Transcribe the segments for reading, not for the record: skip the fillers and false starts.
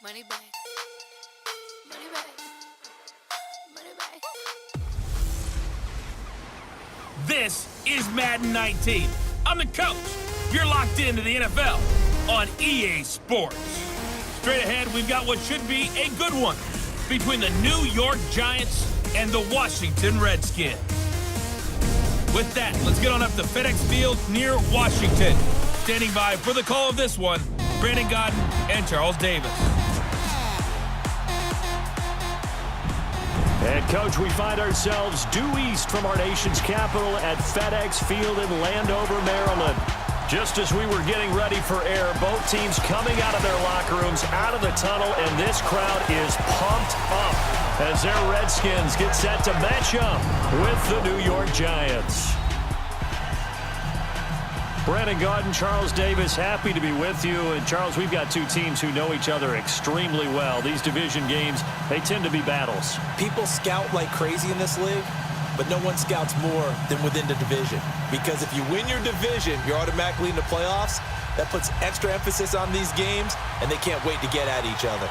Money bag. Money bag. Money bag. This is Madden 19. I'm the coach. You're locked into the NFL on EA Sports. Straight ahead, we've got what should be a good one between the New York Giants and the Washington Redskins. With that, let's get on up to FedEx Field near Washington. Standing by for the call of this one, Brandon Gaudin and Charles Davis. And, Coach, we find ourselves due east from our nation's capital at FedEx Field in Landover, Maryland. Just as we were getting ready for air, both teams coming out of their locker rooms, out of the tunnel, and this crowd is pumped up as their Redskins get set to match up with the New York Giants. Brandon Gaudin, Charles Davis, happy to be with you. And, Charles, we've got two teams who know each other extremely well. These division games, they tend to be battles. People scout like crazy in this league, but no one scouts more than within the division. Because if you win your division, you're automatically in the playoffs. That puts extra emphasis on these games, and they can't wait to get at each other.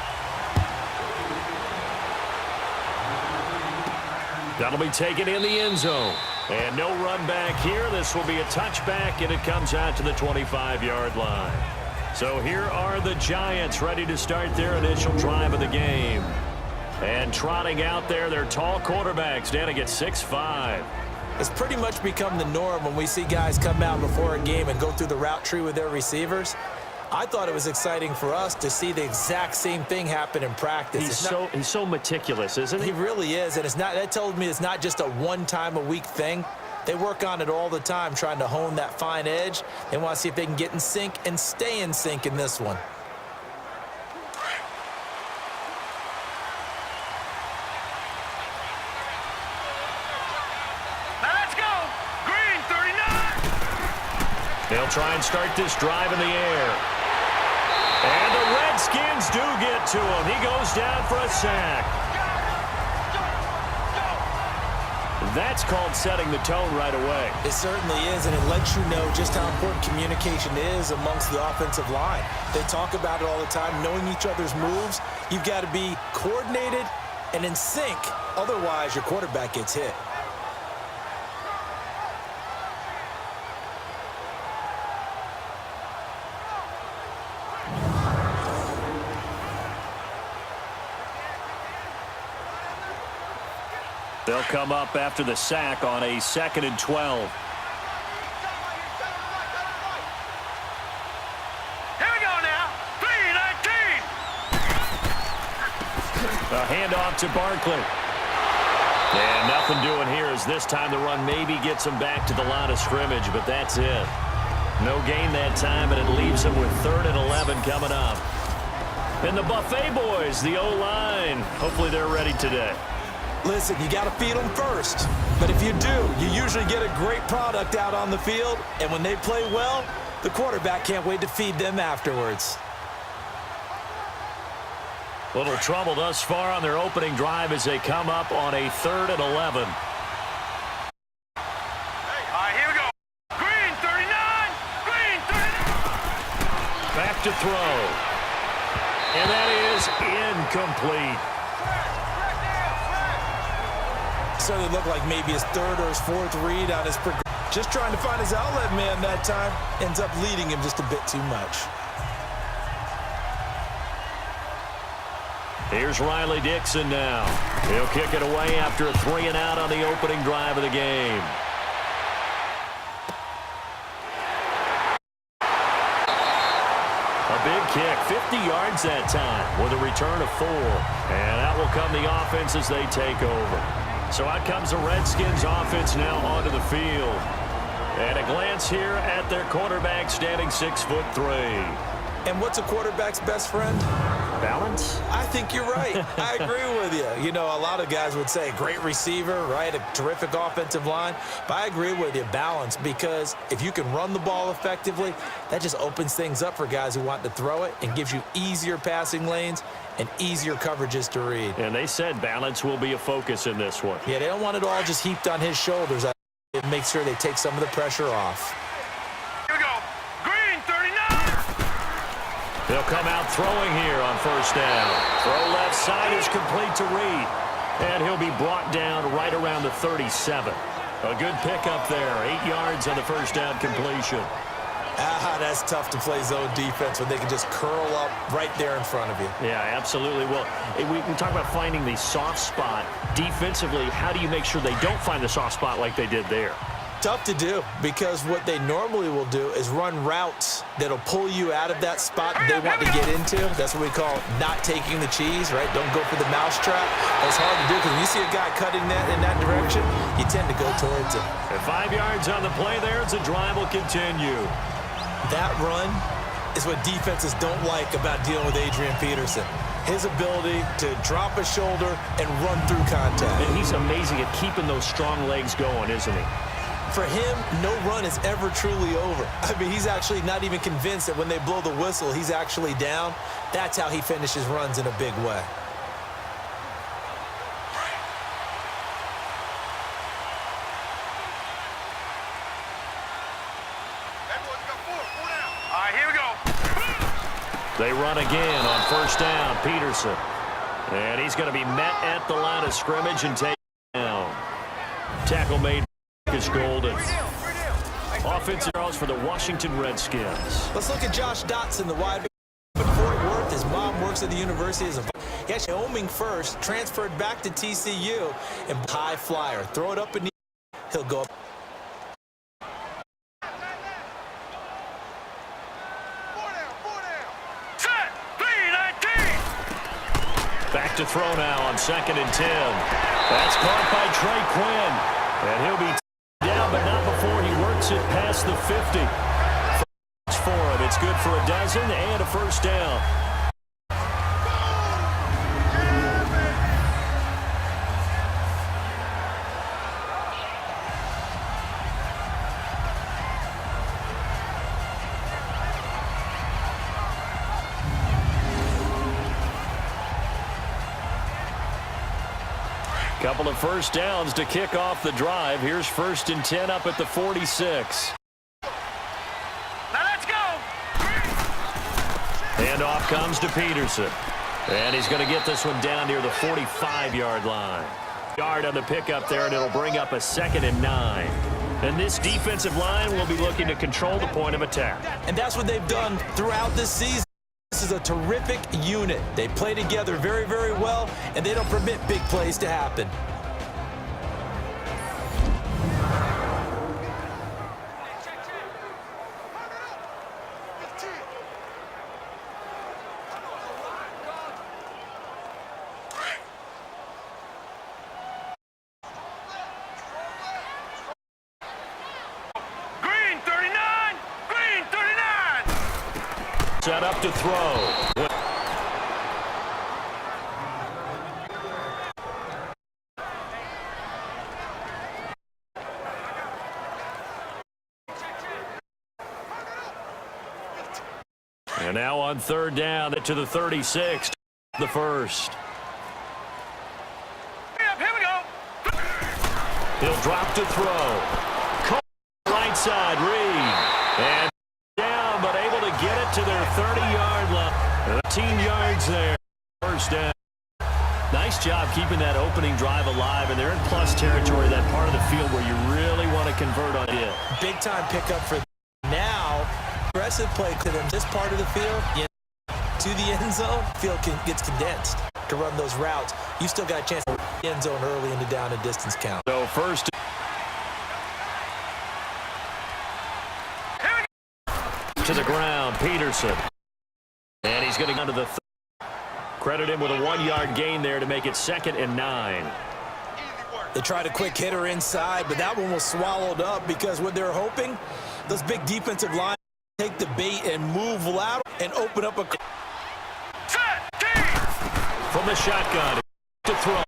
That'll be taken in the end zone. And no run back here. This will be a touchback, and it comes out to the 25-yard line. So here are the Giants ready to start their initial drive of the game. And trotting out there, their tall quarterback standing at 6'5". It's pretty much become the norm when we see guys come out before a game and go through the route tree with their receivers. I thought it was exciting for us to see the exact same thing happen in practice. He's so meticulous, isn't he? He really is, and that tells me it's not just a one-time-a-week thing. They work on it all the time, trying to hone that fine edge. They want to see if they can get in sync and stay in sync in this one. They'll try and start this drive in the air. And the Redskins do get to him. He goes down for a sack. That's called setting the tone right away. It certainly is, and it lets you know just how important communication is amongst the offensive line. They talk about it all the time, knowing each other's moves. You've got to be coordinated and in sync. Otherwise, your quarterback gets hit. They'll come up after the sack on a 2nd and 12. Here we go now. 3-19. A handoff to Barkley. And nothing doing here as this time the run maybe gets him back to the line of scrimmage, but that's it. No gain that time, and it leaves him with 3rd and 11 coming up. And the Buffet boys, the O-line, hopefully they're ready today. Listen, you got to feed them first. But if you do, you usually get a great product out on the field. And when they play well, the quarterback can't wait to feed them afterwards. Little trouble thus far on their opening drive as they come up on a 3rd and 11. All right, here we go. Green 39. Green 39. Back to throw. And that is incomplete. Certainly looked like maybe his 3rd or his 4th read on his progression. Just trying to find his outlet man that time. Ends up leading him just a bit too much. Here's Riley Dixon now. He'll kick it away after a 3-and-out on the opening drive of the game. A big kick, 50 yards that time with a return of 4. And that will come the offense as they take over. So out comes the Redskins offense now onto the field. And a glance here at their quarterback standing 6'3". And what's a quarterback's best friend? Balance? I think you're right. I agree with you. You know, a lot of guys would say great receiver, right? A terrific offensive line. But I agree with you, balance, because if you can run the ball effectively, that just opens things up for guys who want to throw it and gives you easier passing lanes and easier coverages to read. And they said balance will be a focus in this one. Yeah, they don't want it all just heaped on his shoulders. It makes sure they take some of the pressure off. Here we go. Green 39. He'll come out throwing here on first down. Throw left side is complete to Reed. And he'll be brought down right around the 37. A good pickup there. 8 yards on the first down completion. That's tough to play zone defense when they can just curl up right there in front of you. Yeah, absolutely. Well, we talk about finding the soft spot. Defensively, how do you make sure they don't find the soft spot like they did there? Tough to do, because what they normally will do is run routes that'll pull you out of that spot that they want to get into. That's what we call not taking the cheese, right? Don't go for the mousetrap. That's hard to do, because when you see a guy cutting that in that direction, you tend to go towards it. And 5 yards on the play there. It's a drive will continue. That run is what defenses don't like about dealing with Adrian Peterson. His ability to drop a shoulder and run through contact. And he's amazing at keeping those strong legs going, isn't he? For him, no run is ever truly over. I mean, he's actually not even convinced that when they blow the whistle, he's actually down. That's how he finishes runs in a big way. All right, here we go. They run again on first down. Peterson. And he's going to be met at the line of scrimmage and taken down. Tackle made by Golden. Offensive yards for the Washington Redskins. Let's look at Josh Dotson, the wide receiver. Fort Worth. His mom works at the university as a he actually Wyoming first, transferred back to TCU, and high flyer. Throw it up in the he'll go up. Set. 3-19. Back to throw now on 2nd and 10. That's caught by Trey Quinn. And he'll be down, but not before he works it past the 50. For him, it's good for a dozen and a first down. Couple of first downs to kick off the drive. Here's 1st and 10 up at the 46. Now let's go. And off comes to Peterson. And he's going to get this one down near the 45-yard line. Yard on the pickup there, and it'll bring up a 2nd and 9. And this defensive line will be looking to control the point of attack. And that's what they've done throughout this season. This is a terrific unit. They play together very, very well, and they don't permit big plays to happen. Green 39. Green 39. Set up to throw. And now on 3rd down to the 36. The first. Here we go. He'll drop to throw. Right side, Reed. And down, but able to get it to their 30-yard line. 13 yards there. First down. Nice job keeping that opening drive alive, and they're in plus territory, that part of the field where you really want to convert on it. Big-time pickup for them. Now, aggressive play to them. This part of the field, to the end zone, field gets condensed to run those routes. You still got a chance to the end zone early in the down and distance count. So first to the ground, Peterson. And he's going to go to the credit him with a 1-yard gain there to make it 2nd and 9. They tried a quick hitter inside, but that one was swallowed up because what they're hoping, those big defensive lines take the bait and move lateral and open up a... From the shotgun to throw.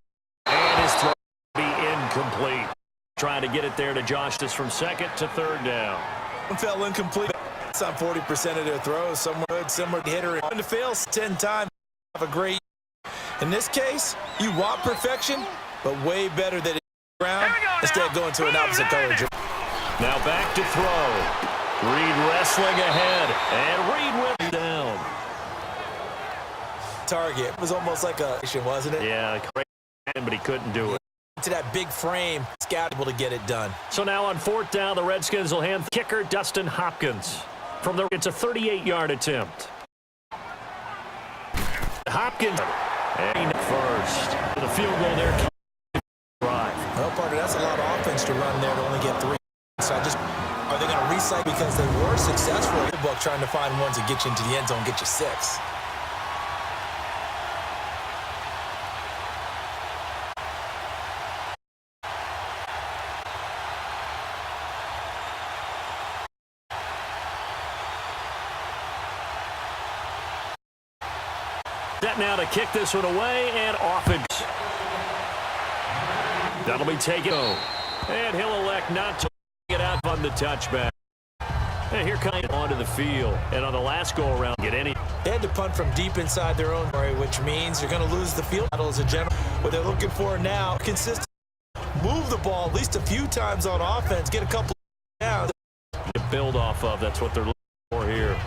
And his throw will be incomplete. Trying to get it there to Josh. This from 2nd to 3rd down. One fell incomplete. It's on 40% of their throws. Somewhere similar to hitter. And to fail 10 times. Have a great... In this case, you want perfection, but way better than it ground instead of going to an opposite color. Now back to throw. Reed wrestling ahead. And Reed went down. target. It was almost like a, wasn't it? Yeah, great, but he couldn't do it. To that big frame, Scout able to get it done. So now on 4th down, the Redskins will hand kicker Dustin Hopkins. It's a 38-yard attempt. Hopkins and first. The field goal there. Well, partner, that's a lot of offense to run there to only get 3. So are they going to recycle because they were successful in the book trying to find ones that get you into the end zone, get you 6. Set now to kick this one away and off it. That'll be taken. And he'll elect not to get out on the touchback. And here comes onto the field. And on the last go-around, get any. They had to punt from deep inside their own area, which means you're going to lose the field battle as a general. What they're looking for now, consistent. Move the ball at least a few times on offense. Get a couple down. To build off of. That's what they're looking for here.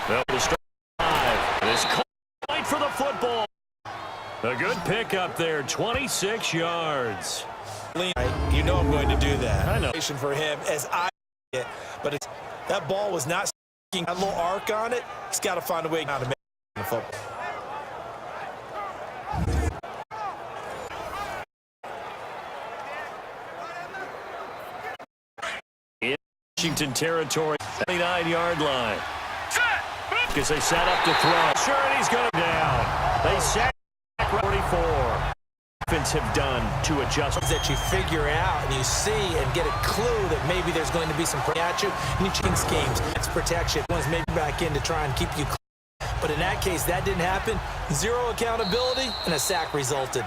Well, the strike 5. This fight for the football. A good pick up there, 26 yards. You know I'm going to do that. I know. For him as I get, but that ball was not sticking. That little arc on it. He's got to find a way now to make the football. In Washington territory, 79-yard line. Because they set up to throw. Sure, and he's going to down. They sack 44. Offense have done to adjust. That you figure out and you see and get a clue that maybe there's going to be some at you. And you change schemes. That's protection. One's maybe back in to try and keep you clean. But in that case, that didn't happen. 0 accountability, and a sack resulted.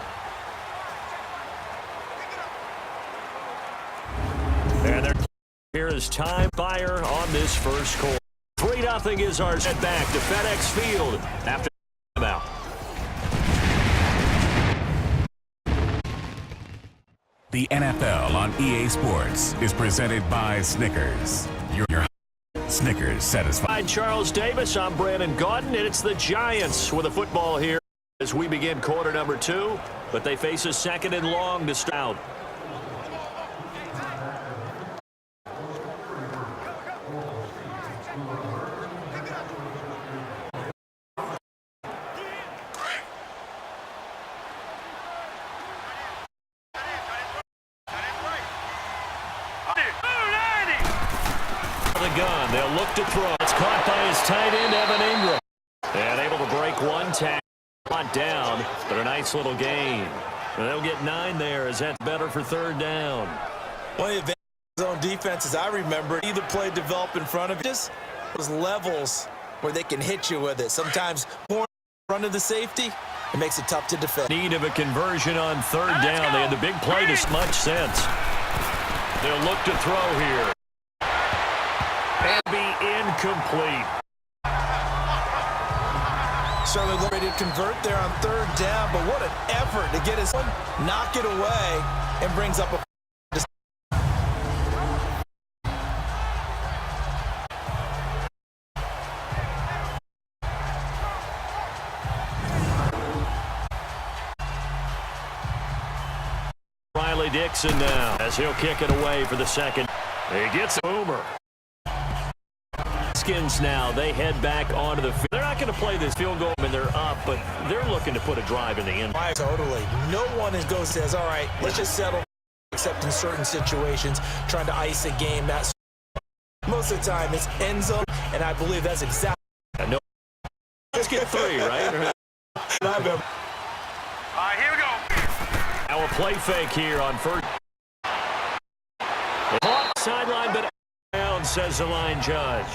And here is time fire on this first quarter. 3-0 is our setback to FedEx Field after timeout. The NFL on EA Sports is presented by Snickers. Your Snickers satisfied. Charles Davis, I'm Brandon Gaudin, and it's the Giants with a football here as we begin quarter number 2, but they face a 2nd and long to start out. Gun. They'll look to throw. It's caught by his tight end, Evan Ingram. And able to break one tackle. Not down, but a nice little gain. And they'll get 9 there as that's better for 3rd down. One of the zone defenses I remember, either play develop in front of you, just those levels where they can hit you with it. Sometimes more in front of the safety, it makes it tough to defend. Need of a conversion on 3rd down. They had the big play to much sense. They'll look to throw here. And be incomplete. Certainly ready to convert there on 3rd down, but what an effort to get his one, knock it away, and brings up a. Riley Dixon now as he'll kick it away for the 2nd. He gets a boomer. Redskins now, they head back onto the field. They're not going to play this field goal and they're up, but they're looking to put a drive in the end. Totally. No one says, all right, let's just settle, except in certain situations, trying to ice a game. That's most of the time it's end zone, and I believe that's exactly. No. Let's get 3, right? All right, here we go. Now a play fake here on 1st. Sideline, but down, says the line judge.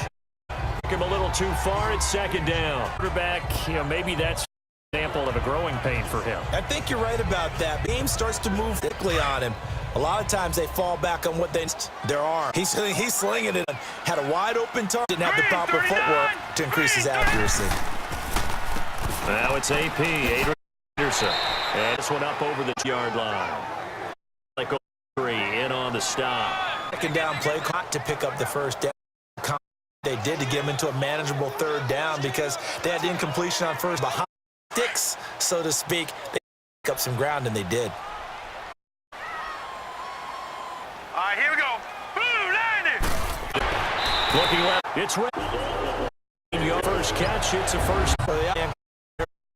Him a little too far. It's 2nd down. Quarterback, maybe that's an example of a growing pain for him. I think you're right about that. The game starts to move quickly on him. A lot of times they fall back on what their arm. He's slinging it. Had a wide open target. Didn't have the proper footwork to increase his accuracy. Now it's AP. Adrian Peterson. And this one up over the yard line. Like in on the stop. Second down play caught to pick up the first down. They did to get him into a manageable third down because they had the incompletion on first behind sticks, so to speak. They pick up some ground, and they did. All right, here we go. Boom, landed. Looking left. It's ready. Your first catch. It's a first.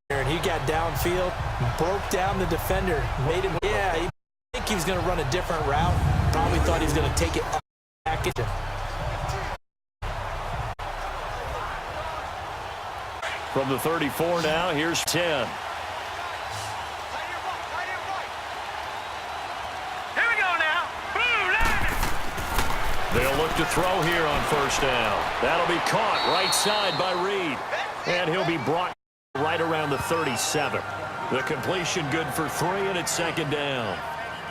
And he got downfield, broke down the defender, made him. Yeah, he think he was going to run a different route. Probably thought he was going to take it up package. From the 34 now, here's 10. Here we go now. Boom, landed. They'll look to throw here on first down. That'll be caught right side by Reed. And he'll be brought right around the 37. The completion good for 3, and it's second down.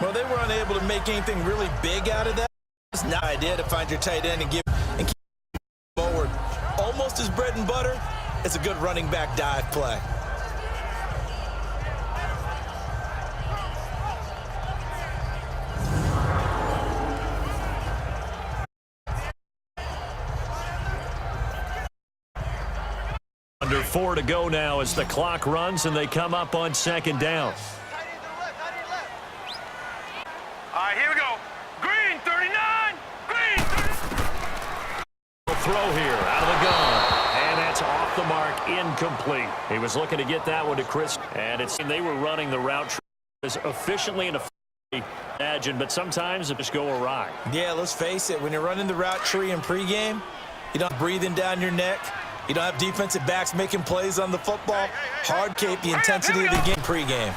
Well, they were unable to make anything really big out of that. It's not an idea to find your tight end and keep forward. Almost his bread and butter. It's a good running back dive play. Under 4 to go now as the clock runs and they come up on second down. All right, here we go. Green, 39. Green, 39. Throw here out of the gun. And that's off the mark, incomplete. He was looking to get that one to Chris. And they were running the route as efficiently and effectively imagined, but sometimes it just go awry. Yeah, let's face it. When you're running the route tree in pregame, you don't have breathing down your neck. You don't have defensive backs making plays on the football. Hard cape the intensity of the game pregame.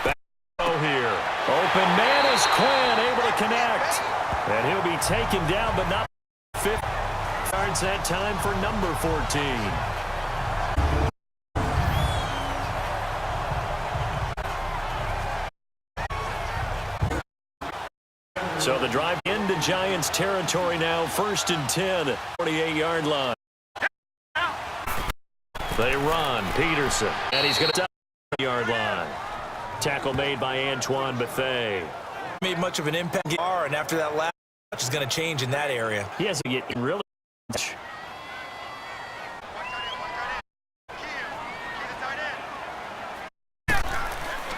Back here. Open man is Quinn, able to connect. And he'll be taken down, but not 50 yards that time for number 14. So the drive into Giants territory now, 1st and 10, 48-yard line. They run, Peterson, and he's going to the yard line. Tackle made by Antoine Bethea. Made much of an impact, and after that last touch is going to change in that area. He hasn't yet really.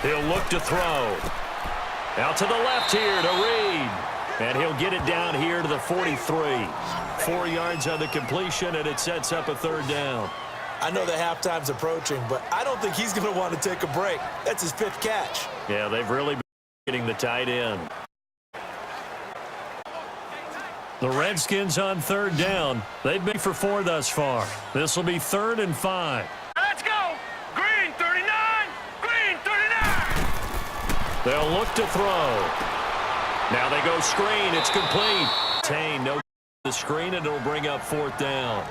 He'll look to throw. Out to the left here to Reed. And he'll get it down here to the 43. 4 yards on the completion, and it sets up a third down. I know the halftime's approaching, but I don't think he's going to want to take a break. That's his 5th catch. Yeah, they've really been getting the tight end. The Redskins on third down. They've been for 4 thus far. This will be 3rd and 5. Let's go. Green, 39. Green, 39. They'll look to throw. Now they go screen. It's complete. Tane, no the screen, and it'll bring up 4th down.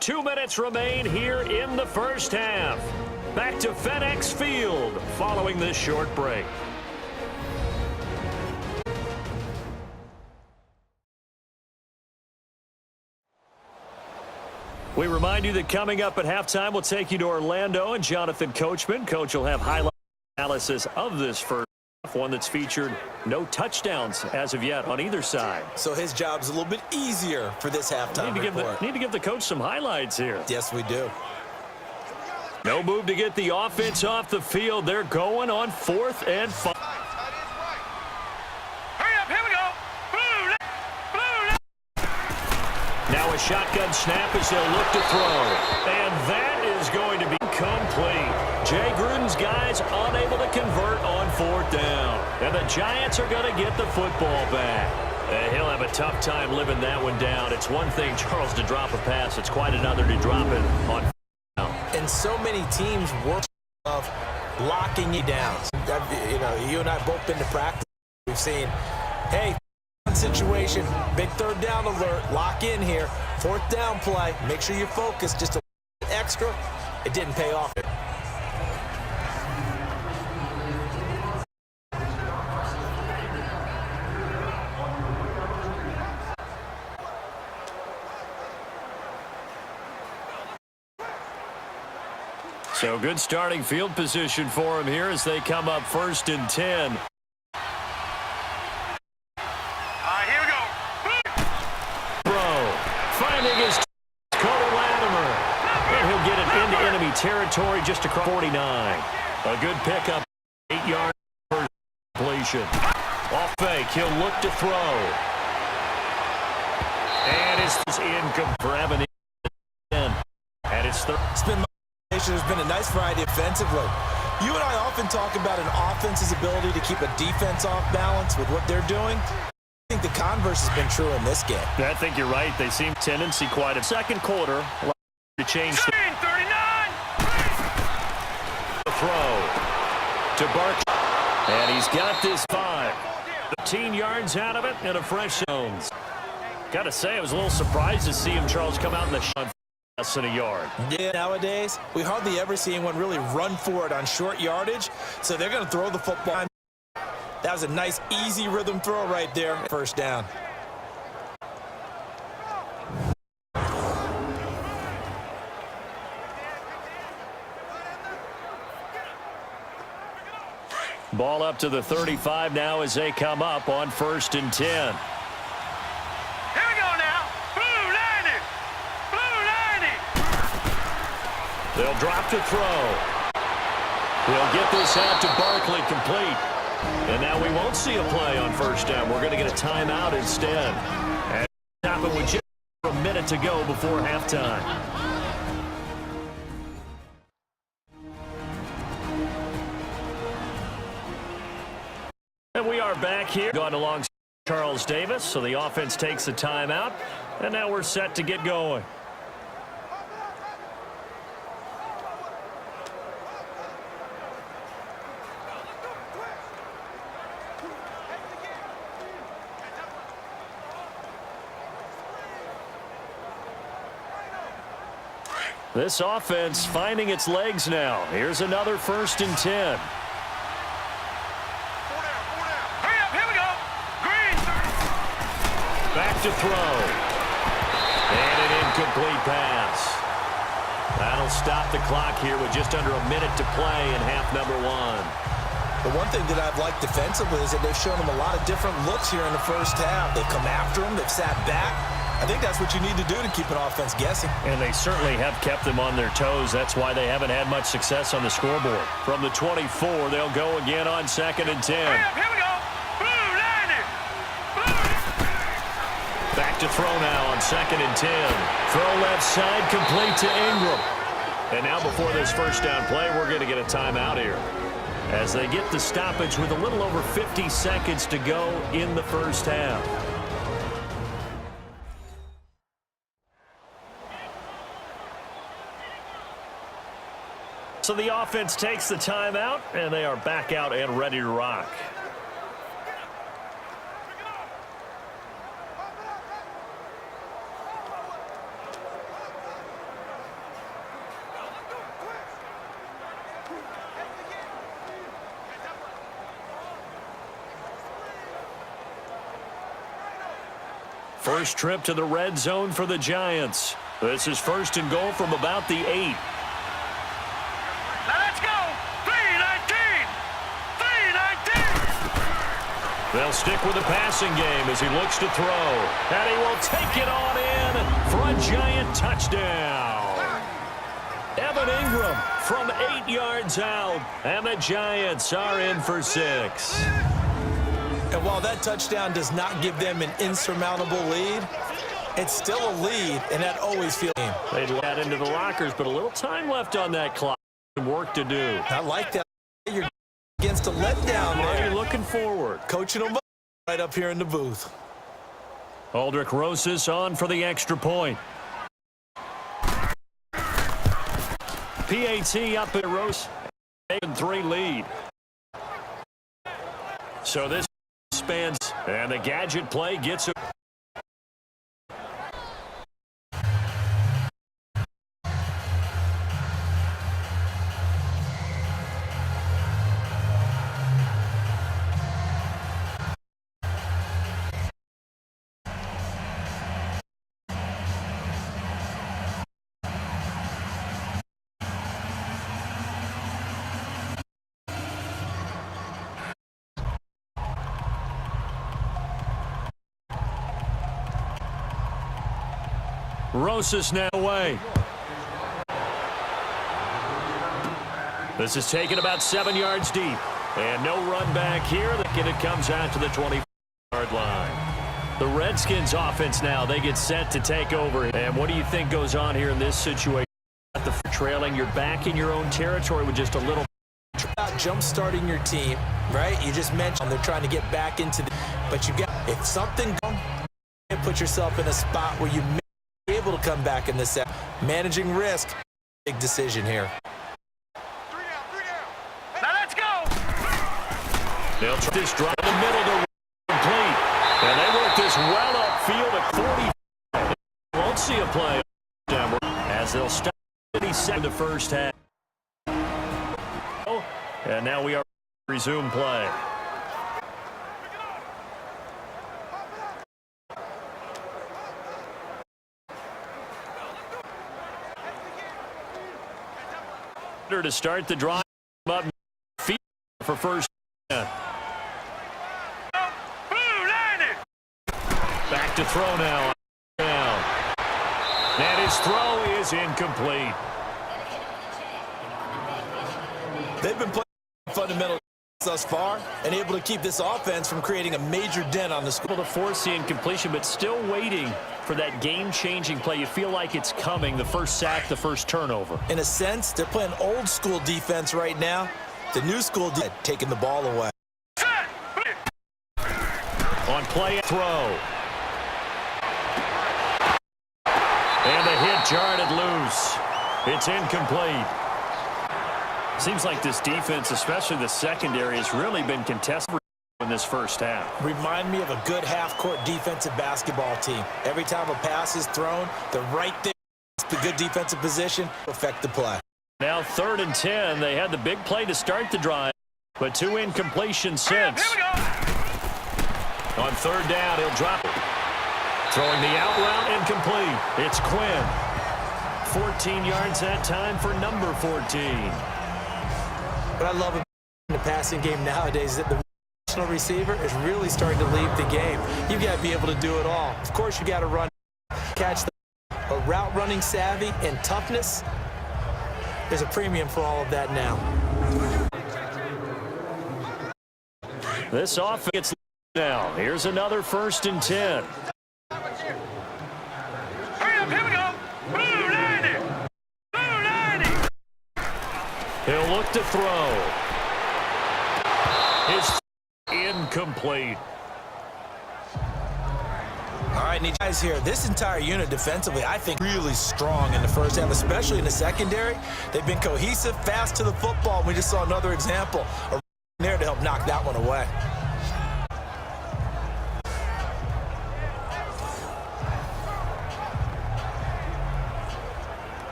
Two minutes remain here in the first half. Back to FedEx Field following this short break. We remind you that coming up at halftime, we'll take you to Orlando and Jonathan Coachman. Coach will have highlight analysis of this first half, one that's featured no touchdowns as of yet on either side. So his job's a little bit easier for this halftime report. Need to give the coach some highlights here. Yes, we do. No move to get the offense off the field. They're going on 4th and 5. Hurry up, here we go. Blue, blue. Now a shotgun snap as they'll look to throw. And that is going to be complete. Jay Gruden's guys unable to convert on 4th down. And the Giants are going to get the football back. And he'll have a tough time living that one down. It's one thing, Charles, to drop a pass. It's quite another to drop it on down. And so many teams work of locking you down. You know, you and I both been to practice. We've seen, hey, situation, big third down alert, lock in here, fourth down play, make sure you're focused, just a little extra. It didn't pay off. So good starting field position for him here as they come up 1st and 10. Here we go. Bro, finding his Cody Latimer. And he'll get it into enemy territory just across 49. A good pickup, 8-yard completion. Off fake, he'll look to throw. And it's incomplete for Evan. And it's third. There's been a nice variety offensively. You and I often talk about an offense's ability to keep a defense off balance with what they're doing. I think the converse has been true in this game. I think you're right. They seem tendency quite a second quarter to change the 39. throw to Barkley. And he's got this 5. 15 yards out of it and a fresh zone. Got to say, I was a little surprised to see him, Charles, come out in the shot. Less than a yard. Yeah, nowadays, we hardly ever see anyone really run for it on short yardage, so they're going to throw the football. That was a nice, easy rhythm throw right there. First down. Ball up to the 35 now as they come up on 1st and 10. They'll drop to throw. He'll get this out to Barkley, complete. And now we won't see a play on 1st down. We're going to get a timeout instead. And it happened with just a minute to go before halftime. And we are back here. Going alongside Charles Davis. So the offense takes a timeout. And now we're set to get going. This offense finding its legs now. Here's another 1st and 10. Hurry up, here we go. Green. Back to throw. And an incomplete pass. That'll stop the clock here with just under a minute to play in half number 1. The one thing that I've liked defensively is that they've shown them a lot of different looks here in the first half. They've come after them. They've sat back. I think that's what you need to do to keep an offense guessing. And they certainly have kept them on their toes. That's why they haven't had much success on the scoreboard. From the 24, they'll go again on 2nd and 10. Hurry up, here we go. Blue, 90. Blue. Back to throw now on 2nd and 10. Throw left side, complete to Ingram. And now before this 1st down play, we're going to get a timeout here. As they get the stoppage with a little over 50 seconds to go in the first half. So the offense takes the timeout, and they are back out and ready to rock. First trip to the red zone for the Giants. This is 1st and goal from about the 8. Let's go. 3-19. 3-19. They'll stick with the passing game as he looks to throw. And he will take it on in for a Giant touchdown. Evan Ingram from 8 yards out. And the Giants are in for 6. And while that touchdown does not give them an insurmountable lead, it's still a lead, and that always feels. They'd let into the lockers, but a little time left on that clock. Work to do. I like that. You're against a letdown there. Are you looking forward? Coaching them right up here in the booth. Aldrich Rosas on for the extra point. PAT up at Rose. 8-3 lead. So this spans, and the gadget play gets it. Rosas now away. This is taken about 7 yards deep. And no run back here. And it comes out to the 20-yard line. The Redskins offense now, they get set to take over. And what do you think goes on here in this situation? The trailing, you're back in your own territory with just a little. About jump-starting your team, right? You just mentioned they're trying to get back into the. But you got, if something goes, you put yourself in a spot where you may be able to come back in this set. Managing risk, big decision here. Now let's go. They'll try this drive in the middle to complete. And they work this well upfield at 40. Won't see a play as they'll stop the first half. And now we are resume play. To start the drive up feet for first down. Back to throw now. Down. And his throw is incomplete. They've been playing fundamental thus far and able to keep this offense from creating a major dent on the score. Able to force the incompletion, but still waiting for that game-changing play. You feel like it's coming, the first sack, the first turnover. In a sense, they're playing old-school defense right now. The new school defense taking the ball away. On play, throw. And the hit jarred it loose. It's incomplete. Seems like this defense, especially the secondary, has really been contested in this first half. Remind me of a good half-court defensive basketball team. Every time a pass is thrown, they're right there. The good defensive position to affect the play. Now 3rd and 10. They had the big play to start the drive, but 2 incompletions since. On 3rd down, he'll drop it. Throwing the out route, incomplete. It's Quinn. 14 yards that time for number 14. What I love about the passing game nowadays is that the professional receiver is really starting to lead the game. You've got to be able to do it all. Of course, you got to run, catch a route running savvy and toughness. There's a premium for all of that now. This offense gets now. Here's another 1st and 10. Hurry up, here we go. Blue 90. Blue 90. He'll look to throw. His incomplete. All right, need guys here. This entire unit defensively, I think, really strong in the first half, especially in the secondary. They've been cohesive, fast to the football. We just saw another example there to help knock that one away.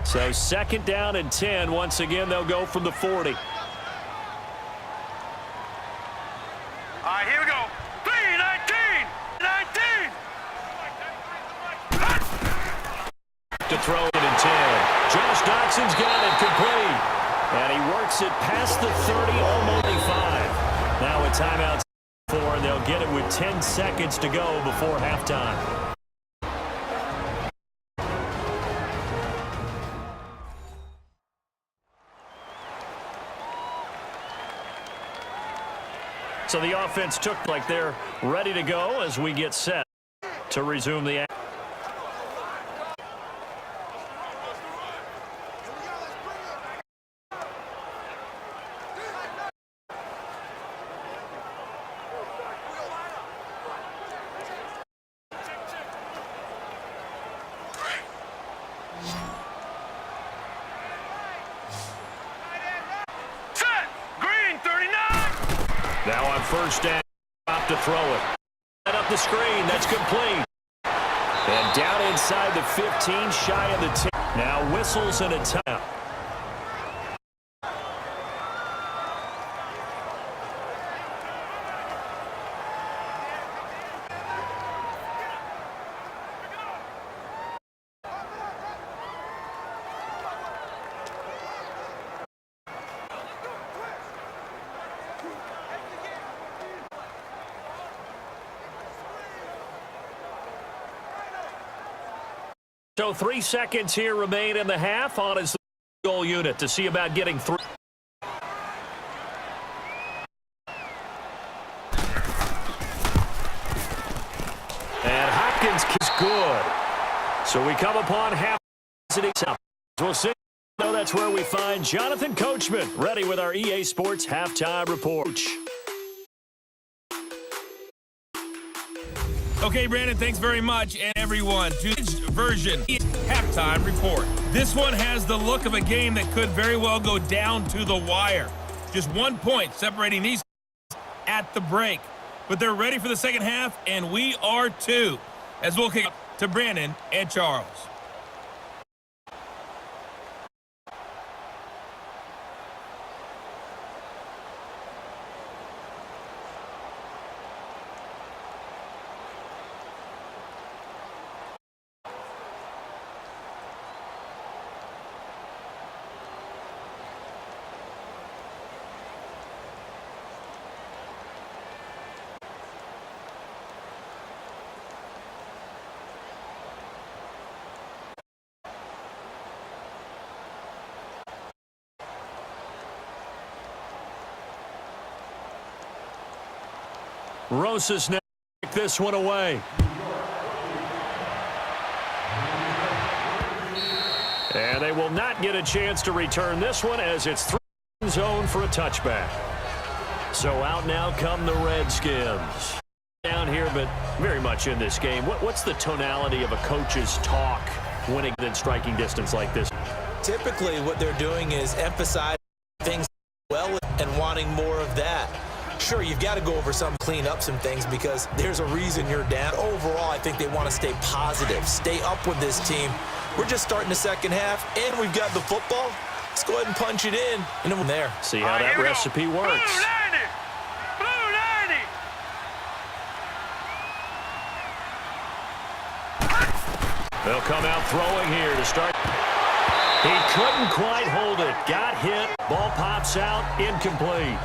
So 2nd down and 10. Once again, they'll go from the 40. All right, here we go. 3-19. 19. To throw it in 10. Josh Doxson's got it complete. And he works it past the 30, almost 5. Now a timeout for, and they'll get it with 10 seconds to go before halftime. So the offense took like they're ready to go as we get set to resume the action. Set. Green 39. Now on first down, up to throw it. Right up the screen, that's complete. And down inside the 15, shy of the 10. Now whistles and a timeout. So 3 seconds here remain in the half on his goal unit to see about getting through. And Hopkins is good. So we come upon half. We'll see. So that's where we find Jonathan Coachman ready with our EA Sports halftime report. Okay, Brandon, thanks very much, and everyone, to this version halftime report. This one has the look of a game that could very well go down to the wire. Just 1 point separating these at the break. But they're ready for the second half, and we are too, as we'll kick up to Brandon and Charles. Rosas now take this one away. And they will not get a chance to return this one as it's through zone for a touchback. So out now come the Redskins. Down here, but very much in this game. What's the tonality of a coach's talk winning in striking distance like this? Typically what they're doing is emphasizing things well and wanting more of that. Sure, you've got to go over some, clean up some things because there's a reason you're down. Overall, I think they want to stay positive, stay up with this team. We're just starting the second half, and we've got the football. Let's go ahead and punch it in, and then we're there. See how that recipe works. Blue 90! They'll come out throwing here to start. He couldn't quite hold it. Got hit. Ball pops out. Incomplete.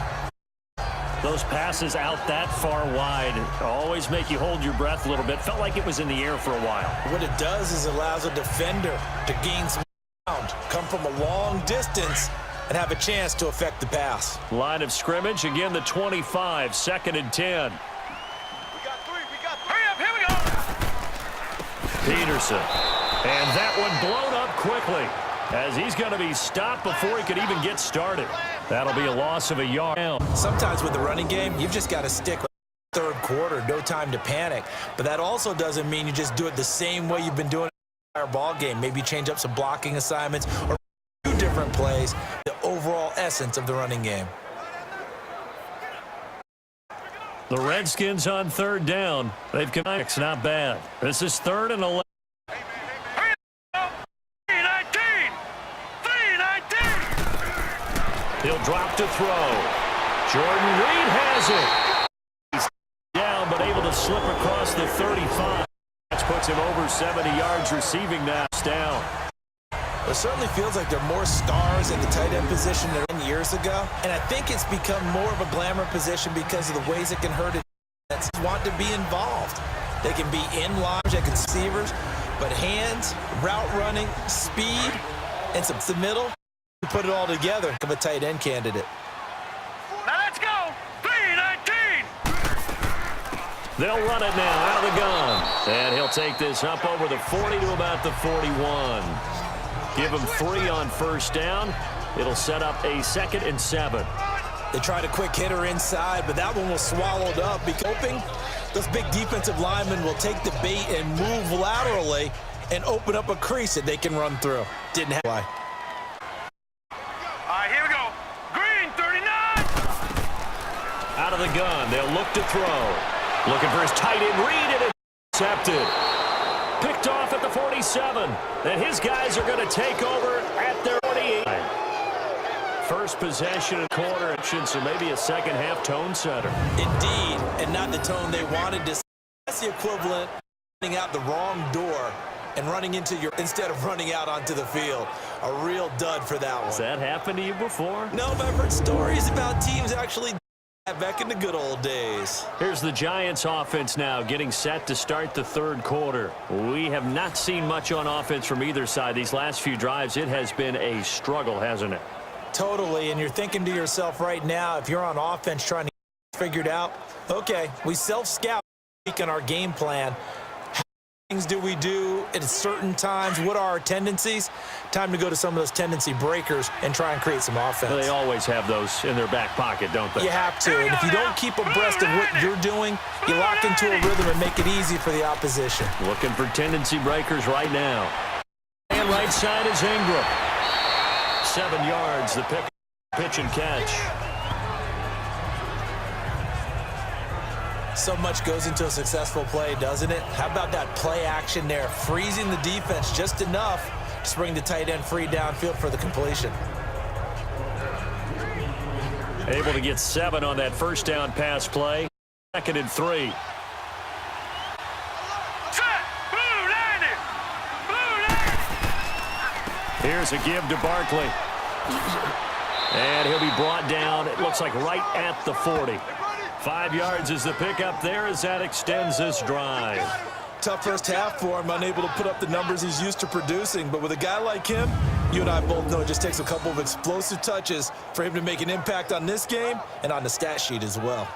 Those passes out that far wide always make you hold your breath a little bit. Felt like it was in the air for a while. What it does is allows a defender to gain some ground, come from a long distance, and have a chance to affect the pass. Line of scrimmage, again the 25, 2nd and 10. We got three. Hurry up, here we go! Peterson. And that one blown up quickly as he's going to be stopped before he could even get started. That'll be a loss of a yard. Sometimes with the running game, you've just got to stick with the third quarter, no time to panic. But that also doesn't mean you just do it the same way you've been doing it in the entire ball game. Maybe change up some blocking assignments or do different plays. The overall essence of the running game. The Redskins on 3rd down. They've connected. Not bad. This is 3rd and 11. He'll drop to throw. Jordan Reed has it. He's down, but able to slip across the 35. That puts him over 70 yards receiving now. Down. It certainly feels like there are more stars at the tight end position than years ago. And I think it's become more of a glamour position because of the ways it can hurt it. That's want to be involved. They can be in line, they can receivers, but hands, route running, speed, and some the middle. Put it all together, become a tight end candidate. Now let's go! 3-19! They'll run it now out of the gun. And he'll take this up over the 40 to about the 41. Give him 3 on 1st down. It'll set up a 2nd and 7. They tried a quick hitter inside, but that one was swallowed up. Hoping those big defensive linemen will take the bait and move laterally and open up a crease that they can run through. Didn't have why. Out of the gun, they'll look to throw. Looking for his tight end read, and it's intercepted. Picked off at the 47. And his guys are going to take over at their 48. First possession of quarter, so maybe a second-half tone setter. Indeed, and not the tone they wanted to see. That's the equivalent of running out the wrong door and running into your, instead of running out onto the field. A real dud for that one. Has that happened to you before? No, but I've heard stories about teams actually back in the good old days. Here's the Giants offense now getting set to start the third quarter. We have not seen much on offense from either side. These last few drives, it has been a struggle, hasn't it? Totally, and you're thinking to yourself right now, if you're on offense trying to get figured out, okay, we self-scout in our game plan. How things do we do at certain times? What are our tendencies? Time to go to some of those tendency breakers and try and create some offense. Well, they always have those in their back pocket, don't they? You have to, and if you don't keep abreast of what you're doing, you lock into a rhythm and make it easy for the opposition. Looking for tendency breakers right now. And right side is Ingram. 7 yards, the pitch and catch. So much goes into a successful play, doesn't it? How about that play action there, freezing the defense just enough to bring the tight end free downfield for the completion. Able to get 7 on that first down pass play. 2nd and 3. Here's a give to Barkley. And he'll be brought down, it looks like right at the 40. 5 yards is the pickup there as that extends this drive. Tough first half for him, unable to put up the numbers he's used to producing. But with a guy like him, you and I both know it just takes a couple of explosive touches for him to make an impact on this game and on the stat sheet as well.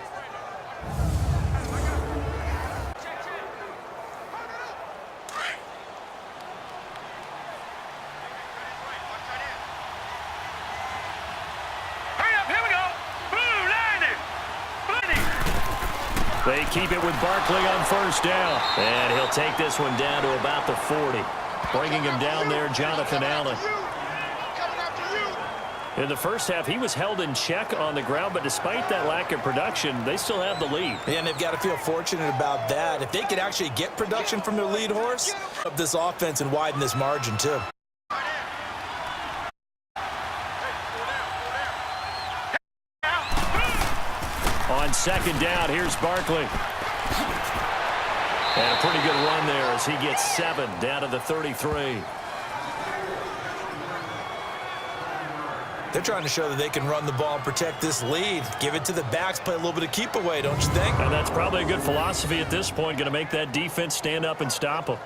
They keep it with Barkley on first down. And he'll take this one down to about the 40. Bringing him down there, Jonathan Allen. In the first half, he was held in check on the ground, but despite that lack of production, they still have the lead. And they've got to feel fortunate about that. If they could actually get production from their lead horse, up this offense and widen this margin too. On second down, here's Barkley. And a pretty good run there as he gets 7 down to the 33. They're trying to show that they can run the ball and protect this lead. Give it to the backs, play a little bit of keep away, don't you think? And that's probably a good philosophy at this point, going to make that defense stand up and stop them.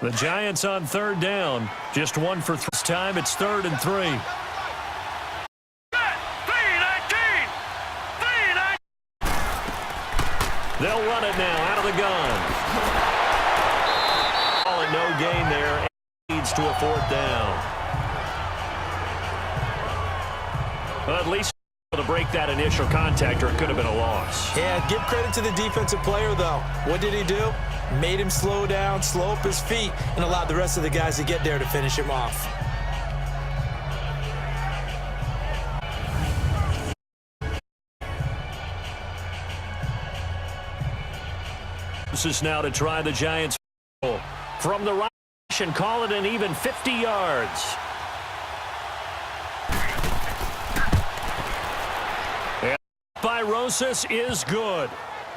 The Giants on third down. Just 1 for 3. This time it's 3rd and 3. They'll run it now out of the gun. Ball and no gain there. Leads to a 4th down. Well, at least to break that initial contact, or it could have been a loss. Yeah, give credit to the defensive player, though. What did he do? Made him slow down, slow up his feet, and allowed the rest of the guys to get there to finish him off. This is now to try the Giants from the right and call it an even 50 yards. And by Rosas is good.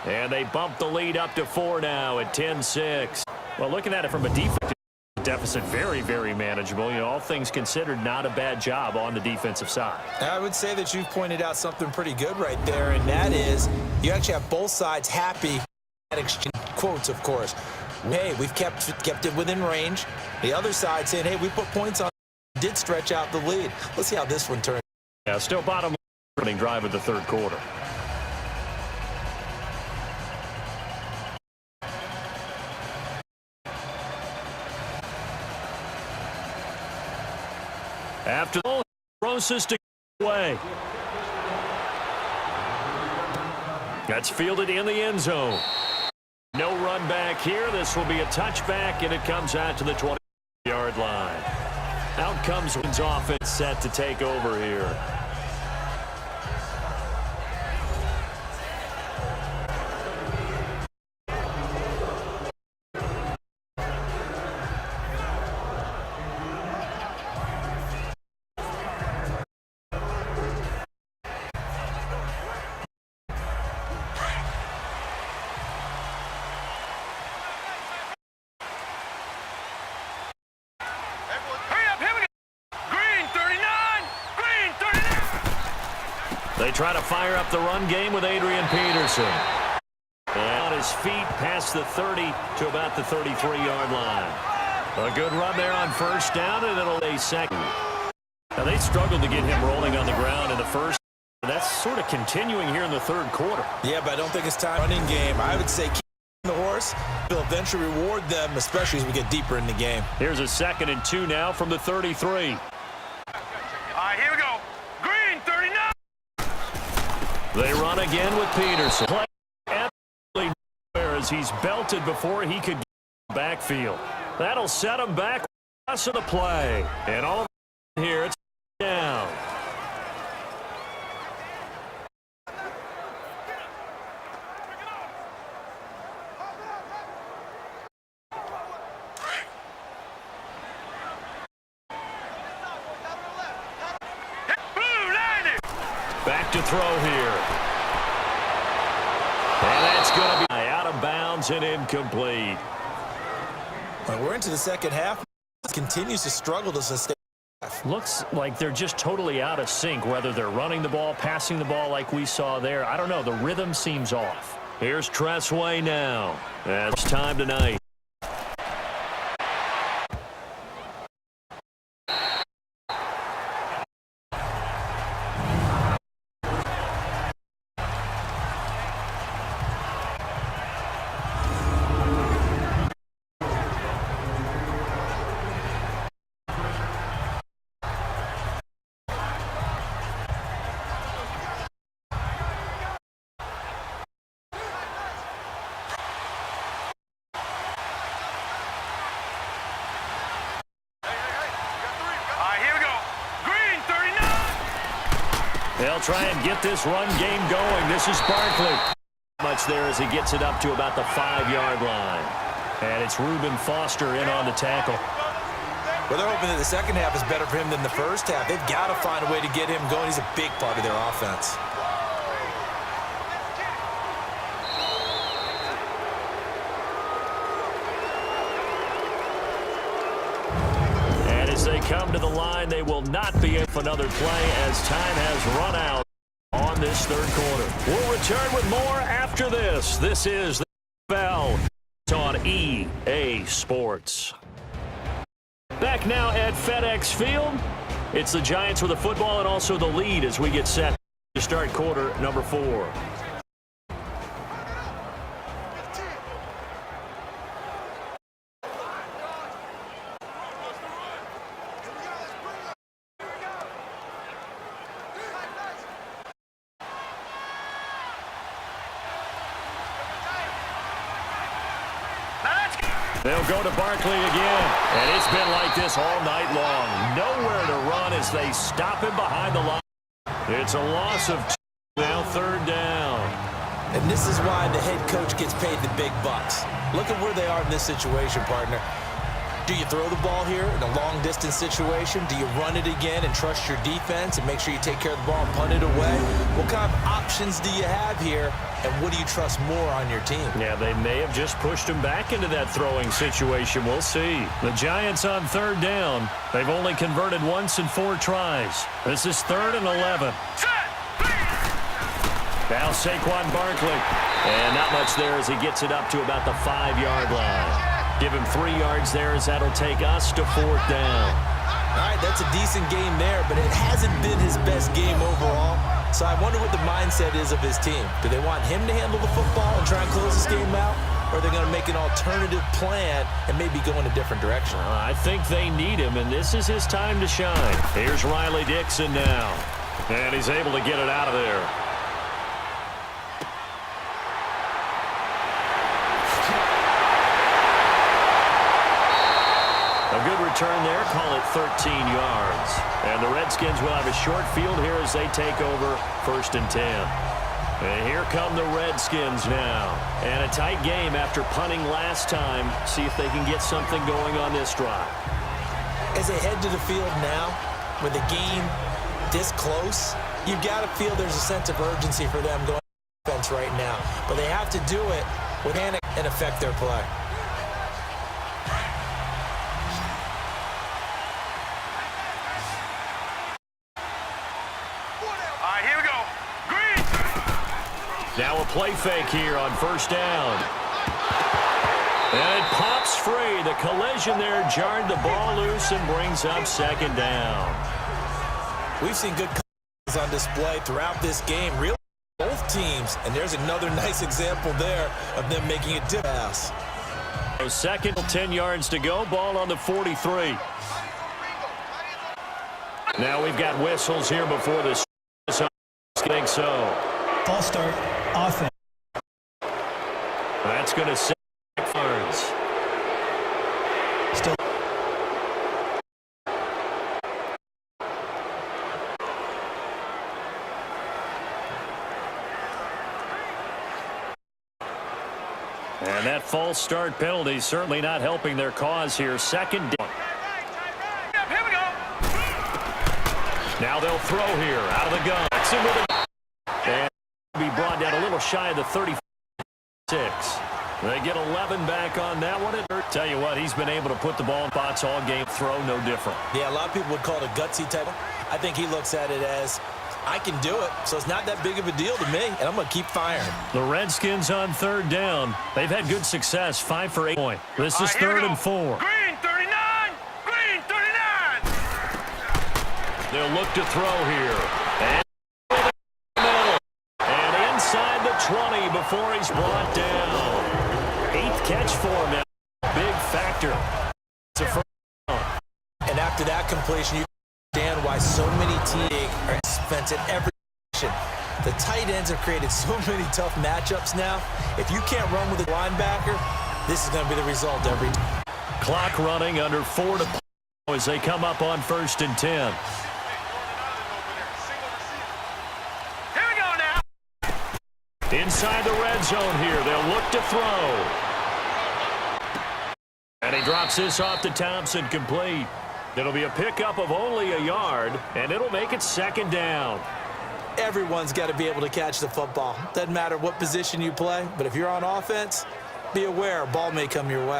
And they bump the lead up to 4 now at 10-6. Well, looking at it from a defensive deficit, very, very manageable. You know, all things considered, not a bad job on the defensive side. I would say that you've pointed out something pretty good right there, and that is you actually have both sides happy. Exchange quotes, of course. Hey, we've kept it within range. The other side saying, hey, we put points on, did stretch out the lead. Let's see how this one turns. Yeah, still bottom running drive of the third quarter. After the Rosas to away. That's fielded in the end zone. No run back here. This will be a touchback, and it comes out to the 20-yard line. Out comes Redskins offense set to take over here. They try to fire up the run game with Adrian Peterson. And on his feet past the 30 to about the 33-yard line. A good run there on first down, and it'll be second. Now, they struggled to get him rolling on the ground in the first. That's sort of continuing here in the third quarter. Yeah, but I don't think it's time. Running game, I would say keep the horse. They'll eventually reward them, especially as we get deeper in the game. Here's a 2nd and 2 now from the 33. All right, here we go. Green, 39. They run again with Peterson. Play absolutely nowhere as he's belted before he could get the backfield. That'll set him back with the rest of the play. And all of here, it's down. Back to throw here. And that's going to be out of bounds and incomplete. When we're into the second half, continues to struggle to sustain. Looks like they're just totally out of sync, whether they're running the ball, passing the ball like we saw there. I don't know. The rhythm seems off. Here's Tressway now. It's time tonight. They'll try and get this run game going. This is Barkley. Much there as he gets it up to about the 5-yard line. And it's Reuben Foster in on the tackle. Well, they're hoping that the second half is better for him than the first half. They've got to find a way to get him going. He's a big part of their offense. As they come to the line, they will not be able for another play as time has run out on this third quarter. We'll return with more after this. This is the NFL on EA Sports. Back now at FedEx Field. It's the Giants with the football and also the lead as we get set to start quarter number 4. They'll go to Barkley again. And it's been like this all night long. Nowhere to run as they stop him behind the line. It's a loss of 2, now 3rd down. And this is why the head coach gets paid the big bucks. Look at where they are in this situation, partner. Do you throw the ball here in a long-distance situation? Do you run it again and trust your defense and make sure you take care of the ball and punt it away? What kind of options do you have here, and what do you trust more on your team? Yeah, they may have just pushed him back into that throwing situation. We'll see. The Giants on 3rd down. They've only converted once in 4 tries. This is 3rd and 11. Now Saquon Barkley. And not much there as he gets it up to about the 5-yard line. Give him 3 yards there as that'll take us to 4th down. All right, that's a decent game there, but it hasn't been his best game overall. So I wonder what the mindset is of his team. Do they want him to handle the football and try and close this game out? Or are they going to make an alternative plan and maybe go in a different direction? I think they need him, and this is his time to shine. Here's Riley Dixon now. And he's able to get it out of there. return there, call it 13 yards. And the Redskins will have a short field here as they take over 1st and 10. And here come the Redskins now. And a tight game after punting last time. See if they can get something going on this drive. As they head to the field now, with the game this close, you've got to feel there's a sense of urgency for them going offense right now. But they have to do it with panic and affect their play. All right, here we go. Green. Now a play fake here on 1st down. And it pops free. The collision there jarred the ball loose and brings up 2nd down. We've seen good combinations on display throughout this game, really both teams, and there's another nice example there of them making a dip pass. So 2nd, 10 yards to go, ball on the 43. Now we've got whistles here before this. I think so. False start, offense. That's going to set yards. Still. And that false start penalty certainly not helping their cause here. 2nd down. Here we go. Now they'll throw here out of the gun. And be brought down a little shy of the 36. They get 11 back on that one. Tell you what, he's been able to put the ball in spots all game. Throw no different. Yeah, a lot of people would call it a gutsy type. I think he looks at it as, I can do it, so it's not that big of a deal to me, and I'm going to keep firing. The Redskins on 3rd down. They've had good success, 5 for 8 points. This is 3rd and 4. Green 39. Green 39. They'll look to throw here. And inside the 20 before he's brought down. 8th catch for him now. Big factor. It's a first down. And after that completion, you understand why so many teams are spent at every position. The tight ends have created so many tough matchups now. If you can't run with a linebacker, this is going to be the result every time. Clock running under 4 to play as they come up on 1st and 10. Here we go now. Inside the red zone here. They'll look to throw. And he drops this off to Thompson, complete. It'll be a pickup of only a yard, and it'll make it 2nd down. Everyone's got to be able to catch the football. Doesn't matter what position you play, but if you're on offense, be aware a ball may come your way.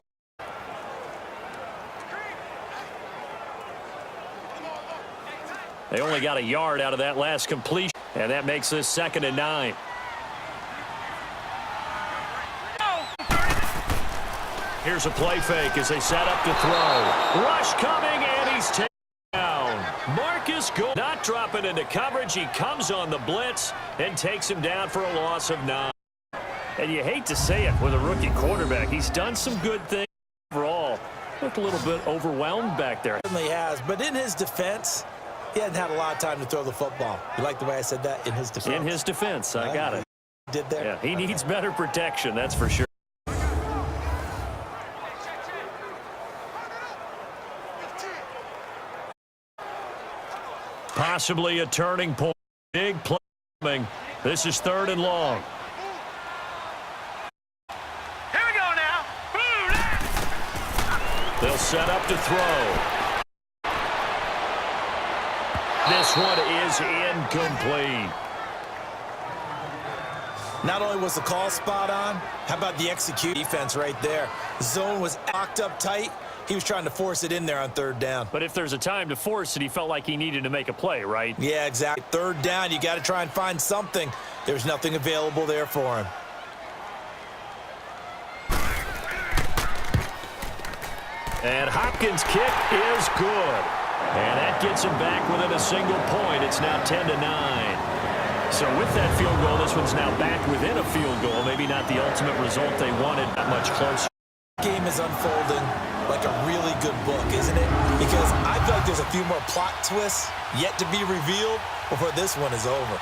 They only got a yard out of that last completion, and that makes this 2nd and 9. Here's a play fake as they set up to throw. Rush coming, and he's taken down. Marcus Gold not dropping into coverage. He comes on the blitz and takes him down for a loss of 9. And you hate to say it with a rookie quarterback. He's done some good things overall. Looked a little bit overwhelmed back there. Certainly has, but in his defense, he hasn't had a lot of time to throw the football. You like the way I said that? In his defense. In his defense, I got it. Did there? Yeah, he needs better protection, that's for sure. Possibly a turning point. Big play coming. This is 3rd and long. Here we go now. They'll set up to throw. This one is incomplete. Not only was the call spot on, how about the execute defense right there? Zone was locked up tight. He was trying to force it in there on 3rd down. But if there's a time to force it, he felt like he needed to make a play, right? Yeah, exactly. 3rd down, you got to try and find something. There's nothing available there for him. And Hopkins' kick is good. And that gets him back within a single point. It's now 10 to 9. So with that field goal, this one's now back within a field goal. Maybe not the ultimate result they wanted, not much closer. Game is unfolding like a really good book, isn't it? Because I feel like there's a few more plot twists yet to be revealed before this one is over.